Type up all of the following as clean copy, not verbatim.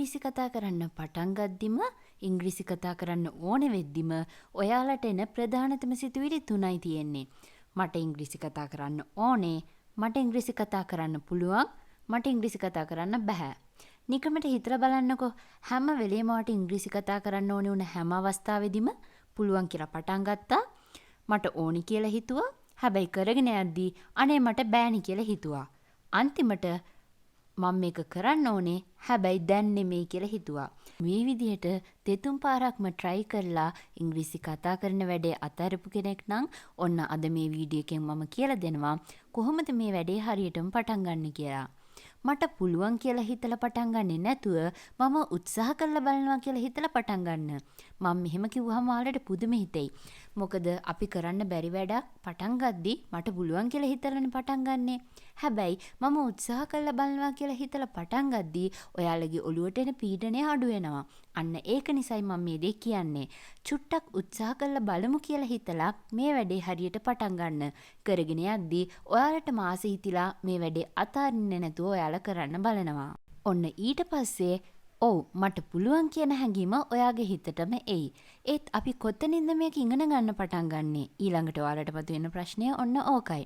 ඉංග්‍රීසි කතා කරන්න පටන් ගද්දිම ඉංග්‍රීසි කතා කරන්න ඕනෙ වෙද්දිම ඔයාලට එන ප්‍රධානතම සිතුවිලි 3යි තියෙන්නේ. මට ඉංග්‍රීසි කතා කරන්න ඕනේ, මට ඉංග්‍රීසි කතා කරන්න පුළුවන්, මට ඉංග්‍රීසි කතා කරන්න බෑ. නිකමට හිතලා බලන්නකෝ හැම වෙලේම වට ඉංග්‍රීසි කතා කරන්න ඕනේ වුණ හැම අවස්ථාවෙදිම පුළුවන් කියලා පටන් ගත්තා. මට ඕනි කියලා හිතුවා. හැබැයි කරගෙන යද්දී අනේ මට බෑනි කියලා හිතුවා. අන්තිමට මම මේක කරන්න ඕනේ හැබැයි දැන් නෙමෙයි කියලා හිතුවා. මේ විදිහට දෙතුන් පාරක්ම try කරලා ඉංග්‍රීසි කතා කරන වැඩේ අතාරපු කෙනෙක් නම් ඔන්න අද මේ වීඩියෝ එකෙන් මම කියලා දෙනවා කොහොමද මේ වැඩේ හරියටම පටන් ගන්න කියලා. මට පුළුවන් කියලා හිතලා පටන් ගන්නෙ නැතුව මම උත්සාහ කරලා බලනවා කියලා හිතලා පටන් ගන්න. මම මෙහෙම කිව්වහම ඔයාලට පුදුම හිතෙයි. මොකද අපි කරන්න බැරි වැඩක් පටන් ගද්දි මට පුළුවන් කියලා හිතලානේ පටන් ගන්නෙ. හැබැයි මම උත්සාහ කරලා බලනවා කියලා හිතලා පටන් ගද්දි ඔයාලගේ ඔළුවට එන පීඩනය අඩු වෙනවා. අන්න ඒක නිසයි මම මේ දේ කියන්නේ. චුට්ටක් උත්සාහ කරලා බලමු කියලා හිතලා මේ වැඩේ හරියට පටන් ගන්න. කරගෙන යද්දි ඔයාලට මාසෙ හිතිලා මේ වැඩේ අතාරින්නේ නැතුව ඔයාලා කරන්න බලනවා. ඔන්න ඊට පස්සේ ඔව් මට පුළුවන් කියන හැඟීම ඔයාගේ හිතටම එයි. ඒත් අපි කොතනින්ද මේක ඉගෙන ගන්න පටන් ගන්නෙ? ඊළඟට ඔයාලට මතුවෙන ප්‍රශ්නය ඔන්න ඕකයි.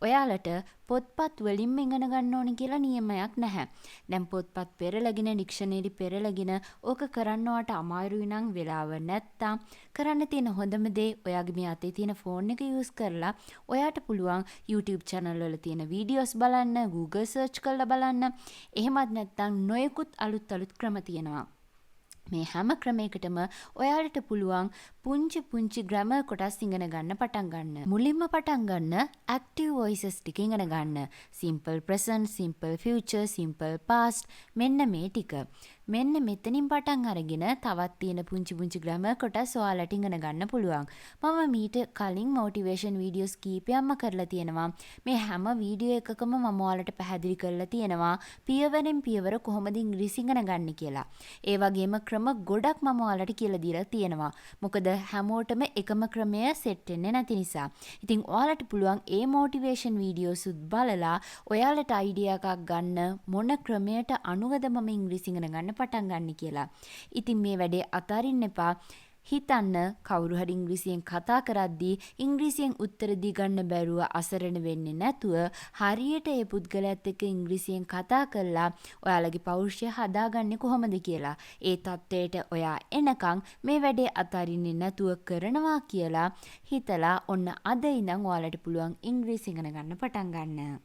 ඔයාලට පොත්පත් වලින්ම ඉගෙන ගන්න ඕනි කියලා නියමයක් නැහැ. දැන් පොත්පත් පෙරලගෙන ඩික්ෂනරි පෙරලගෙන ඕක කරන්න ඔයාට අමාරුයි නම් වෙලාව නැත්තම් කරන්න තියෙන හොඳම දේ ඔයාගේ මේ අතේ තියෙන ෆෝන් එක යූස් කරලා ඔයාට පුළුවන් YouTube channel වල තියෙන වීඩියෝස් බලන්න, Google search කරලා බලන්න. එහෙමත් නැත්නම් නොයෙකුත් අලුත් ක්‍රම තියෙනවා. මේ හැම ක්‍රමයකටම ඔයාලට පුළුවන් පුංචි ග්‍රැමර් කොටස් ඉගෙන ගන්න පටන් ගන්න. මුලින්ම පටන් ගන්න active voices ටික ඉගෙන ගන්න. simple present, simple future, simple past මෙන්න මේ ටික. මෙන්න මෙතනින් පටන් අරගෙන තවත් තියෙන පුංචි ග්‍රැමර් කොටස් ඔයාලට ඉගෙන ගන්න පුළුවන්. මම මීට කලින් motivation videos කීපයක්ම කරලා තියෙනවා. මේ හැම වීඩියෝ එකකම මම ඔයාලට පැහැදිලි කරලා තියෙනවා පියවරෙන් පියවර කොහොමද ඉංග්‍රීසි ඉගෙන ගන්න කියලා. ඒ වගේම ක්‍රම ගොඩක් මම ඔයාලට කියලා දීලා තියෙනවා. මොකද හැමෝටම එකම ක්‍රමය සෙට් වෙන්නේ නැති නිසා. ඉතින් ඔයාලට පුළුවන් ඒ motivation videos උත් බලලා ඔයාලට අයිඩියා එකක් ගන්න මොන ක්‍රමයට අනුවද මම ඉංග්‍රීසි ඉගෙන ගන්න පටන් ගන්න කියලා. ඉතින් මේ වැඩේ අතාරින්න එපා. හිතන්න කවුරු හරි ඉංග්‍රීසියෙන් කතා කරද්දී ඉංග්‍රීසියෙන් උත්තර දී ගන්න බැරුව අසරණ වෙන්නේ නැතුව හරියට ඒ පුද්ගලයාත් එක්ක ඉංග්‍රීසියෙන් කතා කරලා ඔයාලගේ පෞරුෂය හදාගන්නේ කොහොමද කියලා. ඒ தത്വයට ඔයා එනකන් මේ වැඩේ අතාරින්නේ නැතුව කරනවා කියලා හිතලා ඔන්න අද ඉඳන් ඔයාලට පුළුවන් ඉංග්‍රීසි ඉගෙන ගන්න පටන් ගන්න.